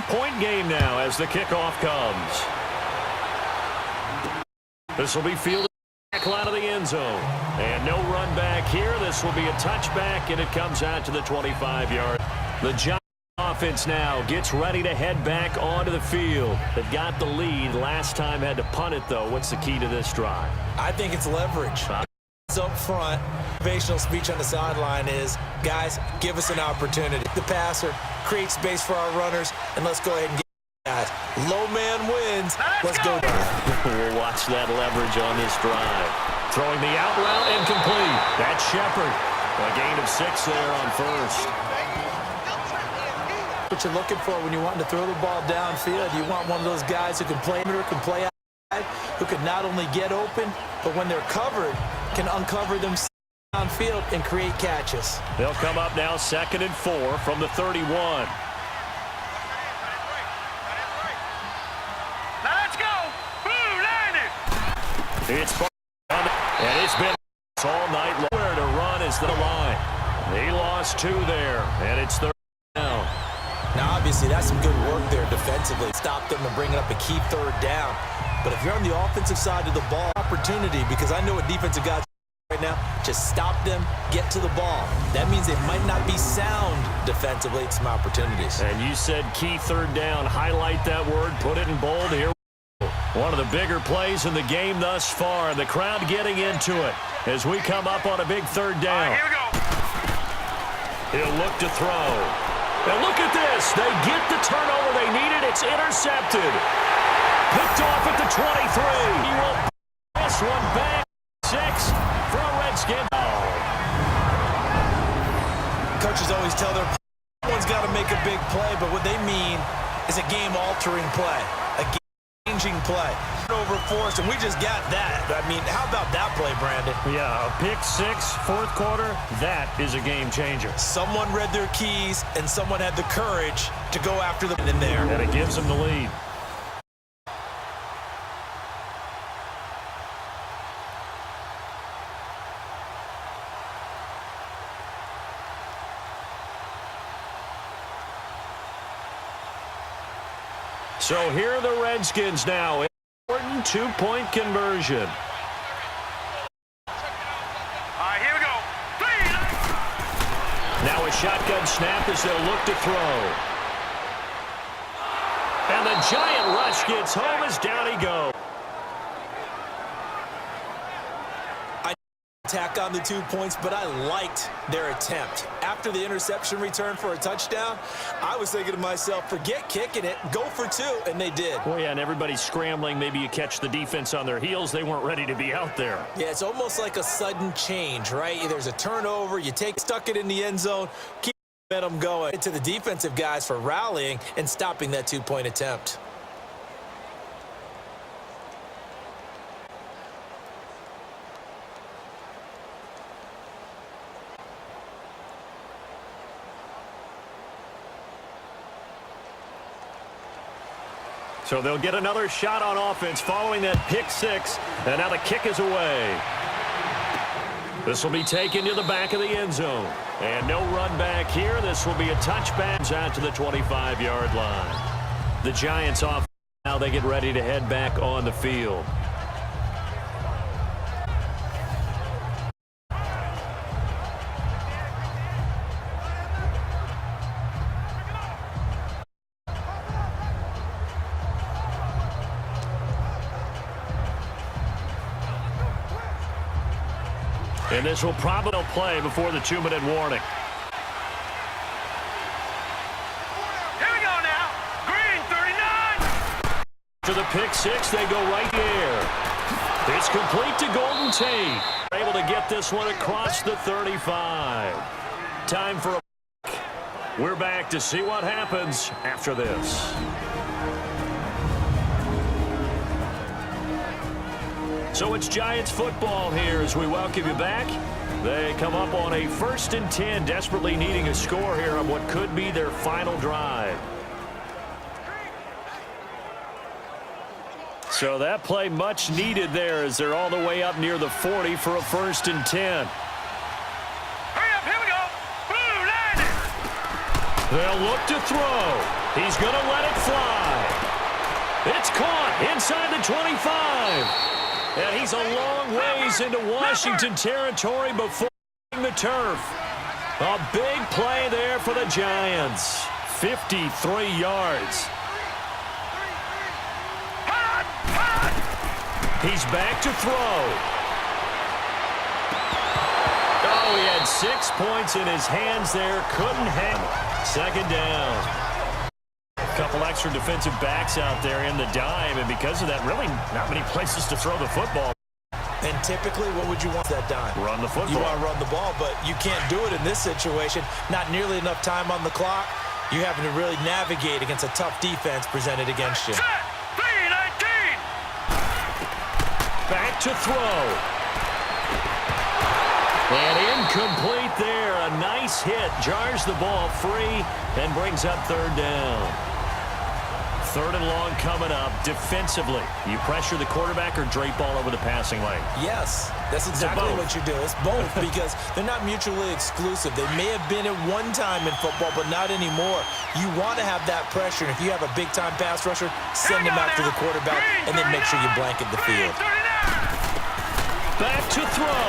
Point game now as the kickoff comes. This will be fielded back line of the end zone. And no run back here. This will be a touchback, and it comes out to the 25-yard. The Giants offense now gets ready to head back onto the field. They've got the lead. Last time had to punt it, though. What's the key to this drive? I think it's leverage. Up front, motivational speech on the sideline is, guys, give us an opportunity. The passer, create space for our runners, and let's go ahead and get guys. Low man wins. Let's go. We'll watch that leverage on this drive. Throwing the out route incomplete. That's Shepard. A gain of 6 there on first. What you're looking for when you're wanting to throw the ball downfield, you want one of those guys who can play outside, who can not only get open, but when they're covered, can uncover them downfield and create catches. They'll come up now 2nd and 4 from the 31. Let's go! Blue landed! It's and it's been all night long. Where to run is the line. He lost 2 there, and it's 3rd down. Now, obviously, that's some good work there defensively. Stop them and bring it up a key 3rd down. But if you're on the offensive side of the ball, opportunity, because I know what defensive guys right now, just stop them, get to the ball. That means they might not be sound defensively. It's some opportunities. And you said key 3rd down. Highlight that word, put it in bold here. One of the bigger plays in the game thus far. The crowd getting into it as we come up on a big 3rd down. Here we go. He'll look to throw. And look at this. They get the turnover they needed. It's intercepted. Picked off at the 23. He will pass one back. 6 for a Redskin. Coaches always tell their one's got to make a big play, but what they mean is a game-altering play, a game-changing play. Over force, and we just got that. I mean, how about that play, Brandon? Yeah, a pick 6, 4th quarter. That is a game changer. Someone read their keys, and someone had the courage to go after them in there. And it gives them the lead. So here are the Redskins now. Important 2-point conversion. All right, here we go. 3. Now a shotgun snap as they'll look to throw. And the giant rush gets home as down he goes. Tack on the 2 points, but I liked their attempt. After the interception return for a touchdown, I was thinking to myself, forget kicking it, go for 2, and they did. Well, yeah, and everybody's scrambling. Maybe you catch the defense on their heels. They weren't ready to be out there. Yeah, it's almost like a sudden change, right? There's a turnover, you stuck it in the end zone, keep momentum going. To the defensive guys for rallying and stopping that 2-point attempt. So they'll get another shot on offense following that pick 6, and now the kick is away. This will be taken to the back of the end zone. And no run back here. This will be a touchback out to the 25-yard line. The Giants off. Now they get ready to head back on the field. And this will probably play before the 2-minute warning. Here we go now. Green 39. To the pick 6, they go right there. It's complete to Golden Tate. Able to get this one across the 35. Time for a break. We're back to see what happens after this. So it's Giants football here as we welcome you back. They come up on a 1st and 10, desperately needing a score here on what could be their final drive. So that play much needed there as they're all the way up near the 40 for a 1st and 10. Hurry up, here we go. Blue landed. They'll look to throw. He's going to let it fly. It's caught inside the 25. And he's a long ways into Washington territory before the turf. A big play there for the Giants. 53 yards. He's back to throw. Oh, he had 6 points in his hands there. Couldn't hang. Second down. A couple extra defensive backs out there in the dime, and because of that, really not many places to throw the football. And typically, what would you want that dime? Run the football. You want to run the ball, but you can't do it in this situation. Not nearly enough time on the clock. You're having to really navigate against a tough defense presented against you. Back to throw. And incomplete there. A nice hit. Jars the ball free and brings up third down. Third and long coming up. Defensively, you pressure the quarterback or drape all over the passing lane? Yes, that's exactly what you do. It's both because they're not mutually exclusive. They may have been at one time in football, but not anymore. You want to have that pressure. And if you have a big-time pass rusher, send him after the quarterback and then make sure you blanket the field. Back to throw.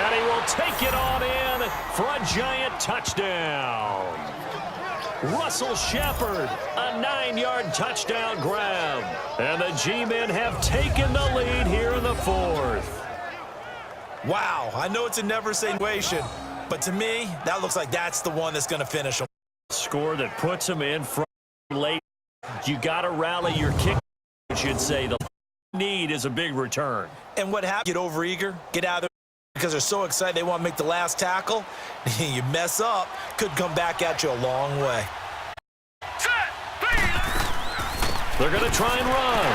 And he will take it on in for a Giant touchdown. Russell Shepard, a 9-yard touchdown grab. And the G-men have taken the lead here in the fourth. Wow, I know it's a never-say situation, but to me, that looks like that's the one that's going to finish them. Score that puts them in front late. You got to rally your kick, I should say. The need is a big return. And what happened? Get overeager, get out of there because they're so excited they want to make the last tackle. You mess up, could come back at you a long way. They're going to try and run.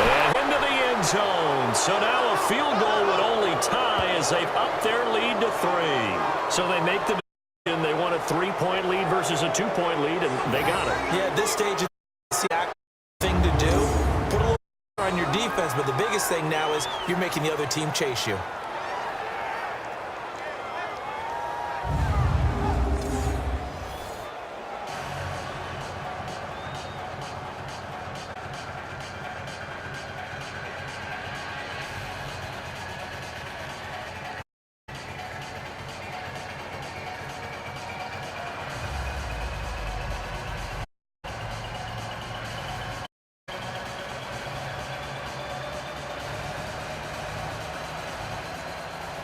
And into the end zone. So now a field goal would only tie as they've upped their lead to 3. So they make the decision. They want a 3-point lead versus a 2-point lead, and they got it. Yeah, at this stage, it's the thing to do. Put a little on your defense, but the biggest thing now is you're making the other team chase you.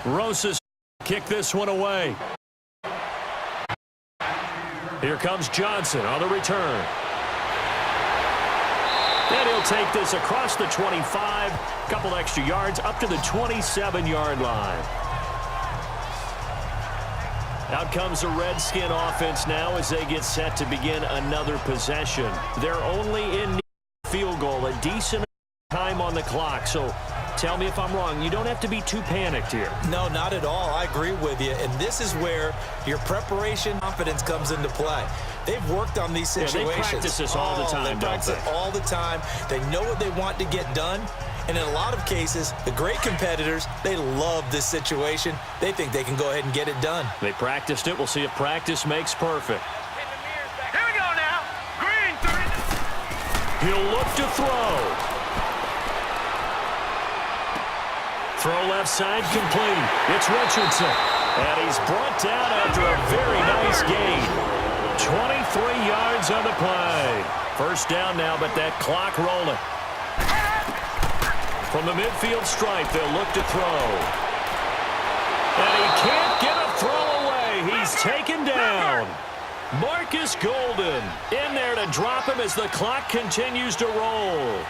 Rosas kick this one away. Here comes Johnson on the return. And he'll take this across the 25. Couple extra yards up to the 27-yard line. Out comes the Redskin offense now as they get set to begin another possession. They're only in field goal, a decent time on the clock. So tell me if I'm wrong. You don't have to be too panicked here. No, not at all. I agree with you. And this is where your preparation confidence comes into play. They've worked on these situations. Yeah, they practice this all the time, They practice it all the time. They know what they want to get done. And in a lot of cases, the great competitors, they love this situation. They think they can go ahead and get it done. They practiced it. We'll see if practice makes perfect. Here we go now. Green 30. He'll look to throw. Throw left side complete. It's Richardson. And he's brought down after a very nice gain. 23 yards on the play. First down now, but that clock rolling. From the midfield stripe, they'll look to throw. And he can't get a throw away. He's taken down. Marcus Golden in there to drop him as the clock continues to roll.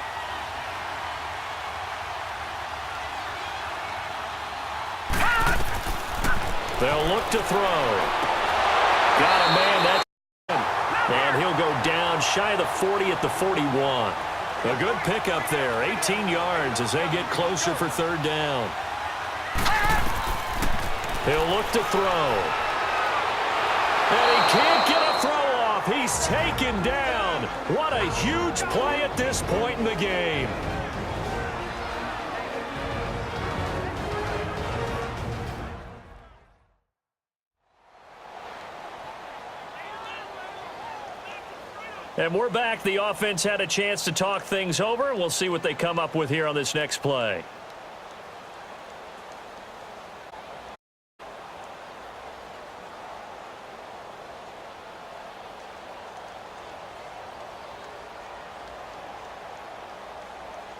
They'll look to throw. Got a man. That's and he'll go down shy of the 40 at the 41. A good pickup there. 18 yards as they get closer for third down. He'll look to throw. And he can't get a throw off. He's taken down. What a huge play at this point in the game. And we're back. The offense had a chance to talk things over. We'll see what they come up with here on this next play.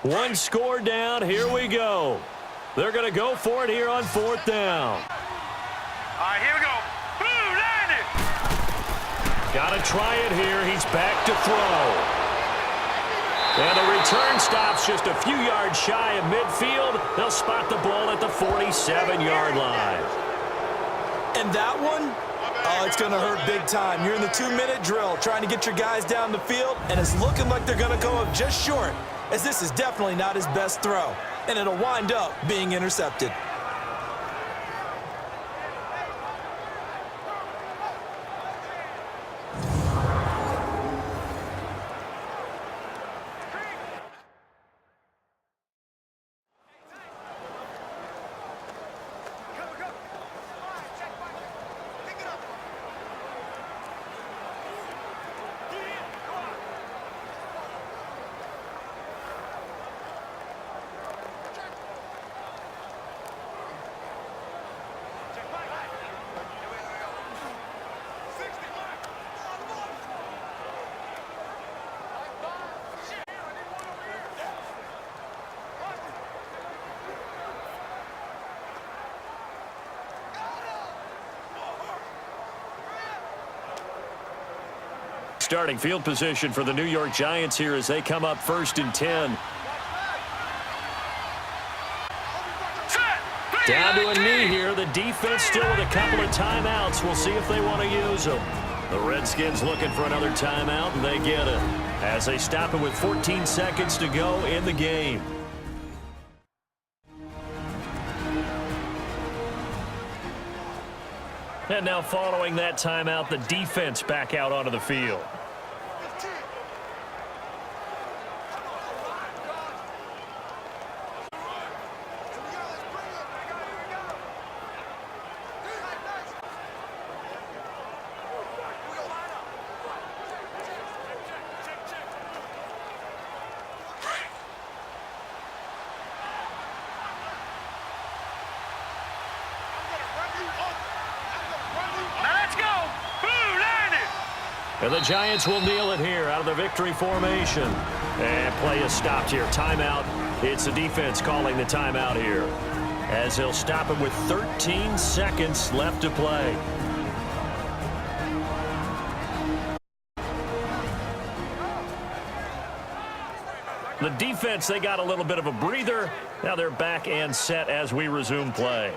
One score down. Here we go. They're going to go for it here on 4th down. All right, here we go. Boom, landed. Got to try it here. He's back to throw. And the return stops just a few yards shy of midfield. They'll spot the ball at the 47-yard line. And that one, oh, it's going to hurt big time. You're in the 2-minute drill trying to get your guys down the field, and it's looking like they're going to go up just short, as this is definitely not his best throw, and it'll wind up being intercepted. Starting field position for the New York Giants here as they come up 1st and 10. Down to a knee here. The defense still with a couple of timeouts. We'll see if they want to use them. The Redskins looking for another timeout, and they get it as they stop it with 14 seconds to go in the game. And now following that timeout, the defense back out onto the field. And the Giants will kneel it here out of the victory formation. And play is stopped here. Timeout. It's the defense calling the timeout here, as they'll stop it with 13 seconds left to play. The defense, they got a little bit of a breather. Now they're back and set as we resume play.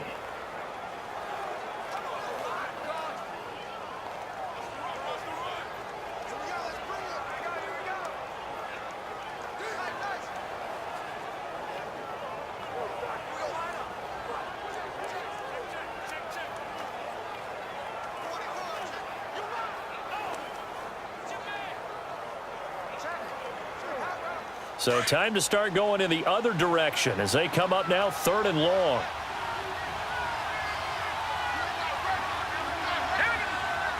So time to start going in the other direction as they come up now 3rd and long.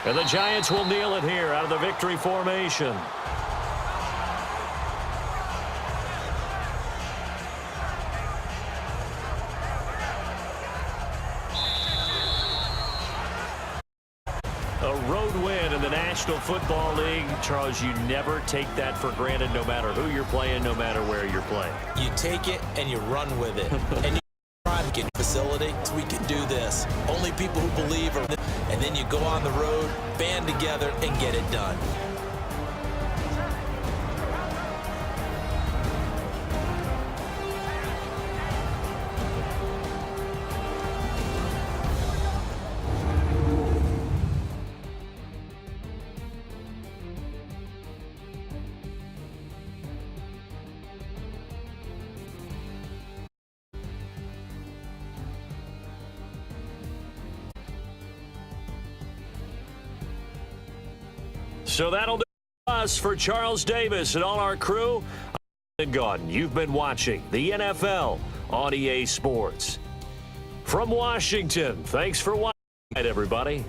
And the Giants will kneel it here out of the victory formation. A road win in the National Football League. Charles, you never take that for granted no matter who you're playing, no matter where you're playing. You take it and you run with it. And you try to get facility so we can do this. Only people who believe are, and then you go on the road, band together, and get it done. So that'll do us for Charles Davis and all our crew. And gone. You've been watching the NFL on EA Sports. From Washington, thanks for watching, everybody.